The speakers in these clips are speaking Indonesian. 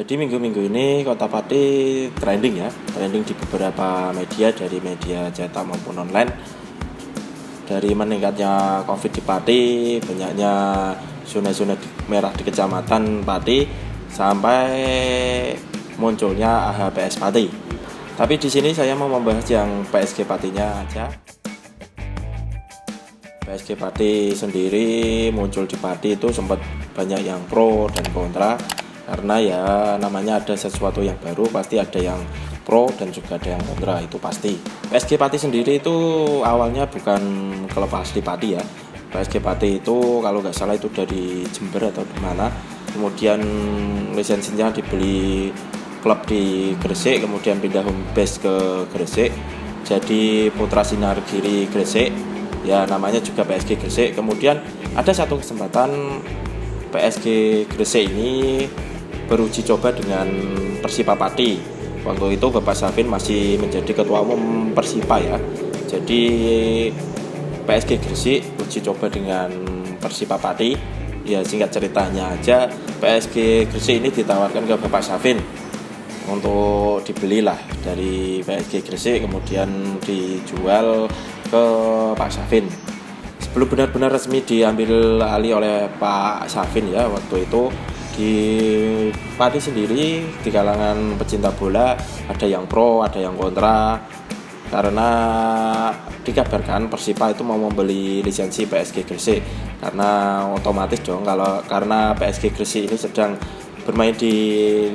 Jadi minggu-minggu ini Kota Pati trending di beberapa media, dari media cetak maupun online. Dari meningkatnya COVID di Pati, banyaknya zona-zona merah di Kecamatan Pati, sampai munculnya AHPS Pati. Tapi di sini saya mau membahas yang PSG Patinya aja. PSG Pati sendiri muncul di Pati itu sempat banyak yang pro dan kontra, karena ya namanya ada sesuatu yang baru pasti ada yang pro dan juga ada yang kontra, itu pasti. PSG Pati sendiri itu awalnya bukan klub asli Pati ya. PSG Pati itu kalau nggak salah itu dari Jember atau di mana, kemudian lisensinya dibeli klub di Gresik, kemudian pindah home base ke Gresik, jadi Putra Sinargiri Gresik, ya namanya juga PSG Gresik. Kemudian ada satu kesempatan PSG Gresik ini beruji coba dengan Persipa Pati. Waktu itu Bapak Safin masih menjadi ketua umum Persipa ya. Jadi PSG Gresik uji coba dengan Persipa Pati. Ya singkat ceritanya aja, PSG Gresik ini ditawarkan ke Bapak Safin untuk dibelilah dari PSG Gresik, kemudian dijual ke Pak Safin. Sebelum benar-benar resmi diambil alih oleh Pak Safin ya, waktu itu di Pati sendiri di kalangan pecinta bola ada yang pro, ada yang kontra, karena dikabarkan Persipa itu mau membeli lisensi PSG Gresik, karena otomatis dong karena PSG Gresik ini sedang bermain di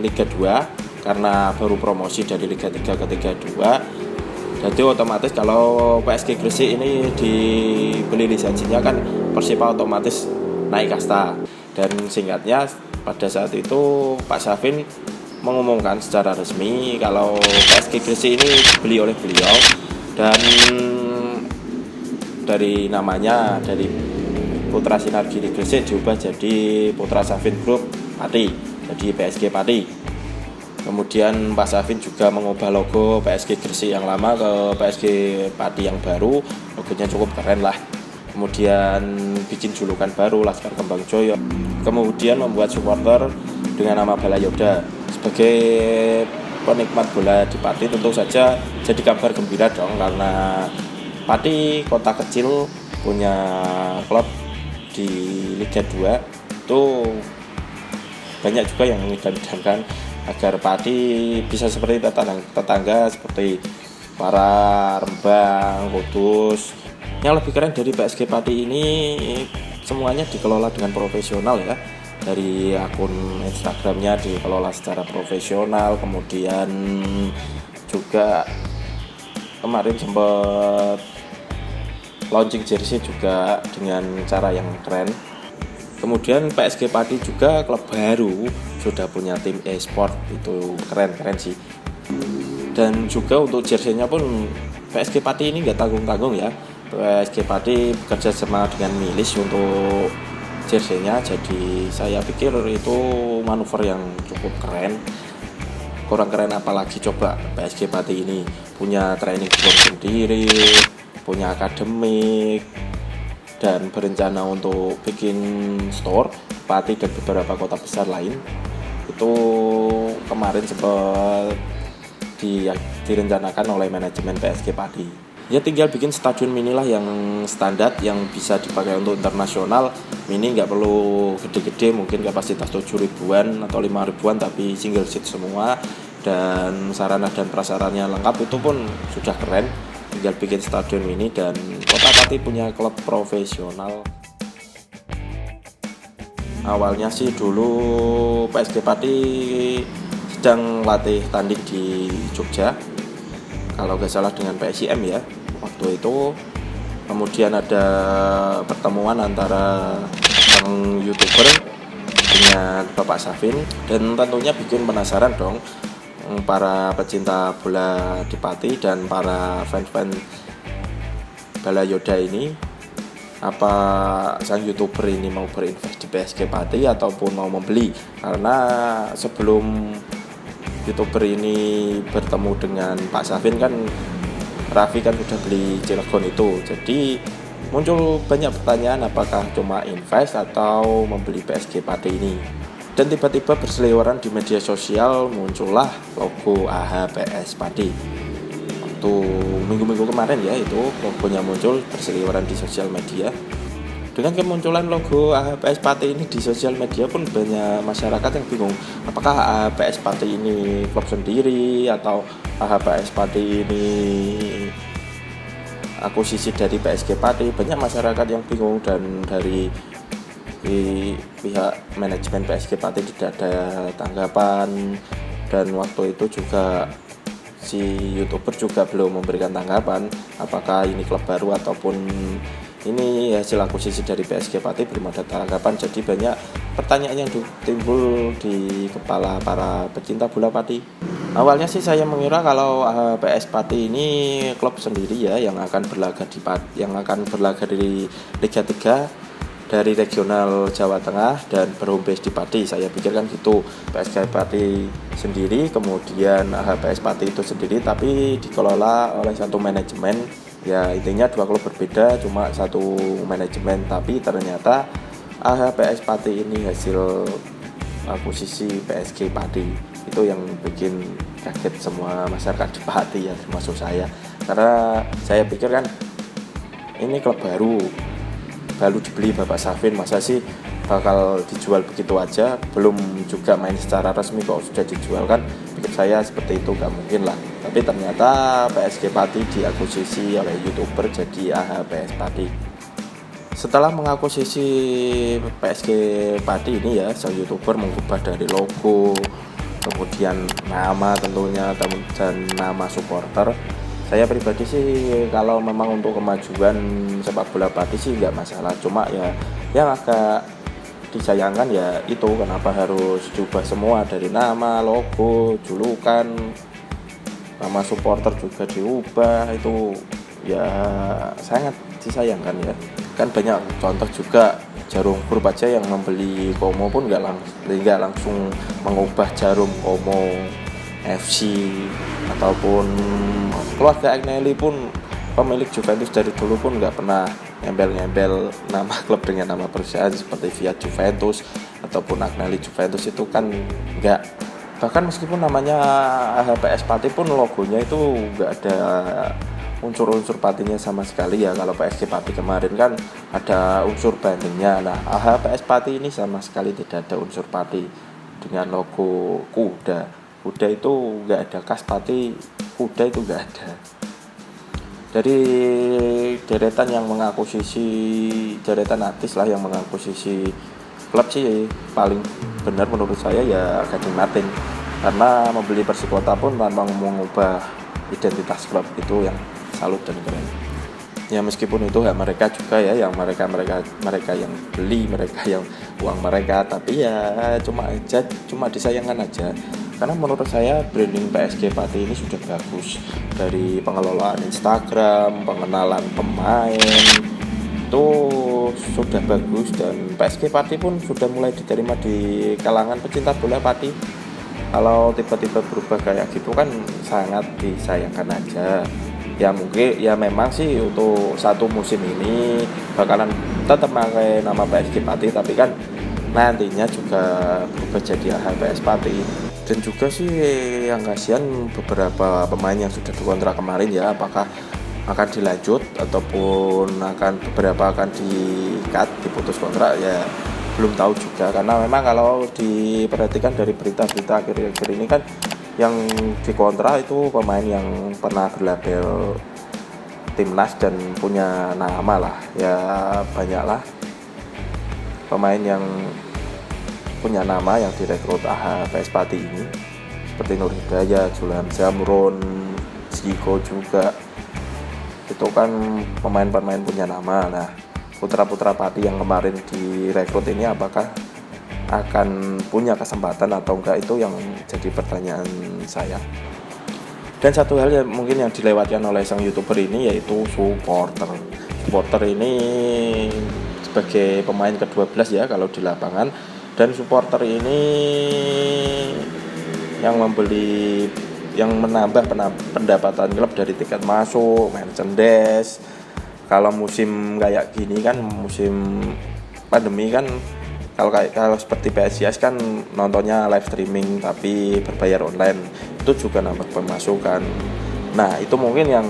Liga 2 karena baru promosi dari Liga 3 ke Liga 2. Jadi otomatis kalau PSG Gresik ini dibeli lisensinya kan Persipa otomatis naik kasta. Dan singkatnya pada saat itu Pak Safin mengumumkan secara resmi kalau PSG Gresik ini dibeli oleh beliau, dan dari namanya dari Putra Sinargiri Gresik diubah jadi Putra Safin Group Pati, jadi PSG Pati. Kemudian Pak Safin juga mengubah logo PSG Gresik yang lama ke PSG Pati yang baru, logonya cukup keren lah. Kemudian bikin julukan baru Laskar Kembang Joyo. Kemudian membuat supporter dengan nama Balayoda. Sebagai penikmat bola di Pati tentu saja jadi kabar gembira dong, karena Pati kota kecil punya klub di Liga 2 itu banyak juga yang mengidam-idamkan agar Pati bisa seperti tetangga seperti para Rembang, Kudus. Yang lebih keren dari PSG Pati ini semuanya dikelola dengan profesional ya. Dari akun Instagramnya dikelola secara profesional, kemudian juga kemarin sempat launching jersey juga dengan cara yang keren. Kemudian PSG Pati juga klub baru, sudah punya tim e-sport, itu keren sih. Dan juga untuk jersey-nya pun PSG Pati ini nggak tanggung-tanggung ya. PSG Pati bekerja sama dengan Milis untuk jersey-nya, jadi saya pikir itu manuver yang cukup keren. Kurang keren apalagi coba PSG Pati ini punya training ground sendiri, punya akademik, dan berencana untuk bikin store Pati dan beberapa kota besar lain. Itu kemarin sempat direncanakan oleh manajemen PSG Pati. Ya tinggal bikin stadion mini lah yang standar, yang bisa dipakai untuk internasional. Mini nggak perlu gede-gede, mungkin kapasitas 7 ribuan atau 5 ribuan, tapi single seat semua, dan sarana dan prasarannya lengkap, itu pun sudah keren. Tinggal bikin stadion mini, dan Kota Pati punya klub profesional. Awalnya sih dulu PSG Pati sedang latih tanding di Jogja, kalau nggak salah dengan PSIM ya waktu itu. Kemudian ada pertemuan antara sang YouTuber dengan Bapak Safin, dan tentunya bikin penasaran dong para pecinta bola di Pati dan para fans Balayoda ini, apa sang YouTuber ini mau berinvest di PSG Pati ataupun mau membeli. Karena sebelum YouTuber ini bertemu dengan Pak Safin kan Raffi kan sudah beli Cilegon itu. Jadi muncul banyak pertanyaan, apakah cuma invest atau membeli PSG Pati ini. Dan tiba-tiba berseliweran di media sosial muncullah logo AHPS Pati. Waktu minggu-minggu kemarin ya, itu logonya muncul berseliweran di sosial media. Dengan kemunculan logo AHPS Pati ini di sosial media pun banyak masyarakat yang bingung, apakah AHPS Pati ini klub sendiri atau AHPS Pati ini akuisisi dari PSG Pati. Banyak masyarakat yang bingung, dan dari pihak manajemen PSG Pati tidak ada tanggapan, dan waktu itu juga si YouTuber juga belum memberikan tanggapan apakah ini klub baru ataupun ini hasil akuisisi dari PSG Pati, belum ada tanggapan. Jadi banyak pertanyaan yang timbul di kepala para pecinta bola Pati. Awalnya sih saya mengira kalau PS Pati ini klub sendiri ya, yang akan berlaga di Liga 3 dari regional Jawa Tengah dan berhome base di Pati. Saya pikirkan gitu, PSG Pati sendiri, kemudian AHPS Pati itu sendiri, tapi dikelola oleh satu manajemen. Ya intinya dua klub berbeda, cuma satu manajemen. Tapi ternyata AHPS Pati ini hasil akuisisi PSG Pati. Itu yang bikin kaget semua masyarakat di Pati ya, termasuk saya. Karena saya pikir kan ini klub baru dibeli Bapak Safin, masa sih bakal dijual begitu aja, belum juga main secara resmi kok sudah dijual. Kan pikir saya seperti itu, gak mungkin lah. Tapi ternyata PSG Pati diakuisisi oleh YouTuber jadi AHPS Pati. Setelah mengakuisisi PSG Pati ini ya, sang YouTuber mengubah dari logo, kemudian nama tentunya, dan nama supporter. Saya pribadi sih kalau memang untuk kemajuan sepak bola Pati sih nggak masalah, cuma ya yang agak disayangkan ya itu kenapa harus diubah semua, dari nama, logo, julukan, nama supporter juga diubah. Itu ya sangat disayangkan ya. Kan banyak contoh juga, Jarum Group aja yang membeli Como pun nggak langsung mengubah Jarum Como FC, ataupun keluarga Agnelli pun pemilik Juventus dari dulu pun nggak pernah ngembel-ngembel nama klub dengan nama perusahaan seperti Fiat Juventus ataupun Agnelli Juventus. Itu kan nggak, bahkan meskipun namanya AHPS Pati pun logonya itu nggak ada unsur-unsur Patinya sama sekali ya. Kalau PSG Pati kemarin kan ada unsur bandingnya, nah AHPS Pati ini sama sekali tidak ada unsur Pati dengan logo kuda itu nggak ada, khas Pati kuda itu nggak ada. Dari deretan artis lah yang mengakuisisi klub sih, paling benar menurut saya ya Gading Martin, karena membeli Persikota pun tanpa mengubah identitas klub. Itu yang salut dan keren ya. Meskipun itu hak mereka juga ya, yang mereka yang beli, mereka yang uang mereka, tapi ya cuma disayangkan aja. Karena menurut saya branding PSG Pati ini sudah bagus, dari pengelolaan Instagram, pengenalan pemain itu sudah bagus, dan PSG Pati pun sudah mulai diterima di kalangan pecinta bola Pati. Kalau tiba-tiba berubah kayak gitu kan sangat disayangkan aja. Ya mungkin ya memang sih untuk satu musim ini bakalan tetap pakai nama PSG Pati, tapi kan nantinya juga berubah jadi AHPS Pati. Dan juga sih yang kasihan beberapa pemain yang sudah dikontrak kemarin ya, apakah akan dilanjut ataupun beberapa akan di-cut, diputus kontrak ya belum tahu juga. Karena memang kalau diperhatikan dari berita-berita akhir-akhir ini kan yang dikontrak itu pemain yang pernah berlabel timnas dan punya nama lah ya, banyaklah pemain yang punya nama yang direkrut AHPS Pati ini, seperti Nur Hidayat, Zulham Zamron, Zico juga. Itu kan pemain-pemain punya nama. Nah, putra-putra Pati yang kemarin direkrut ini apakah akan punya kesempatan atau enggak, itu yang jadi pertanyaan saya. Dan satu hal yang mungkin yang dilewatkan oleh sang YouTuber ini yaitu supporter ini sebagai pemain ke-12 ya kalau di lapangan. Dan supporter ini yang menambah pendapatan klub dari tiket masuk, merchandise. Kalau musim kayak gini kan, musim pandemi kan Kalau seperti PSIS kan nontonnya live streaming tapi berbayar online, itu juga nambah pemasukan. Nah itu mungkin yang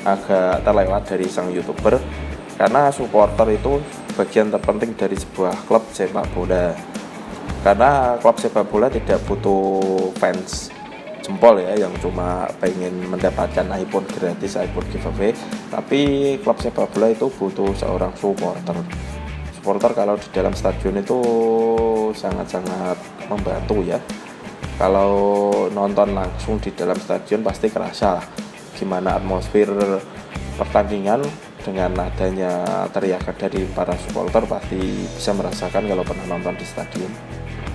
agak terlewat dari sang YouTuber, karena supporter itu bagian terpenting dari sebuah klub sepak bola. Karena klub sepak bola tidak butuh fans jempol ya yang cuma pengen mendapatkan iPhone gratis, iPhone giveaway, tapi klub sepak bola itu butuh seorang supporter. Supporter kalau di dalam stadion itu sangat-sangat membantu ya. Kalau nonton langsung di dalam stadion pasti kerasa lah gimana atmosfer pertandingan, dengan adanya teriakan dari para supporter pasti bisa merasakan kalau pernah nonton di stadion.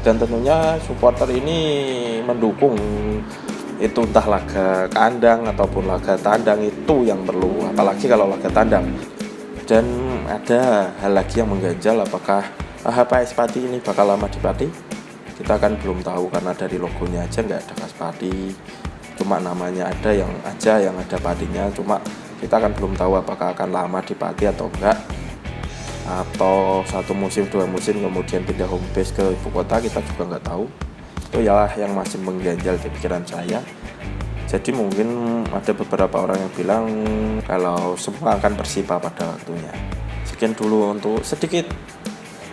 Dan tentunya supporter ini mendukung itu entah laga kandang ataupun laga tandang, itu yang perlu, apalagi kalau laga tandang. Dan ada hal lagi yang mengganjal, apakah HPS Pati ini bakal lama di Pati? Kita kan belum tahu karena dari logonya aja nggak ada khas Pati, cuma namanya ada yang ada Patinya, cuma kita kan belum tahu apakah akan lama di Pati atau enggak, atau 1 musim 2 musim kemudian pindah home base ke ibu kota, kita juga nggak tahu. Itu yalah yang masih mengganjal di pikiran saya. Jadi mungkin ada beberapa orang yang bilang kalau semua akan bersifat pada waktunya. Sekian dulu untuk sedikit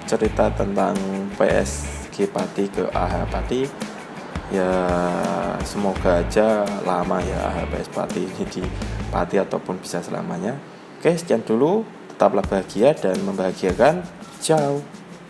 cerita tentang PSG Pati ke AH Pati. Ya semoga aja lama ya HPS Pati ini di Pati ataupun bisa selamanya. Oke, sekian dulu. Tetaplah bahagia dan membahagiakan. Ciao.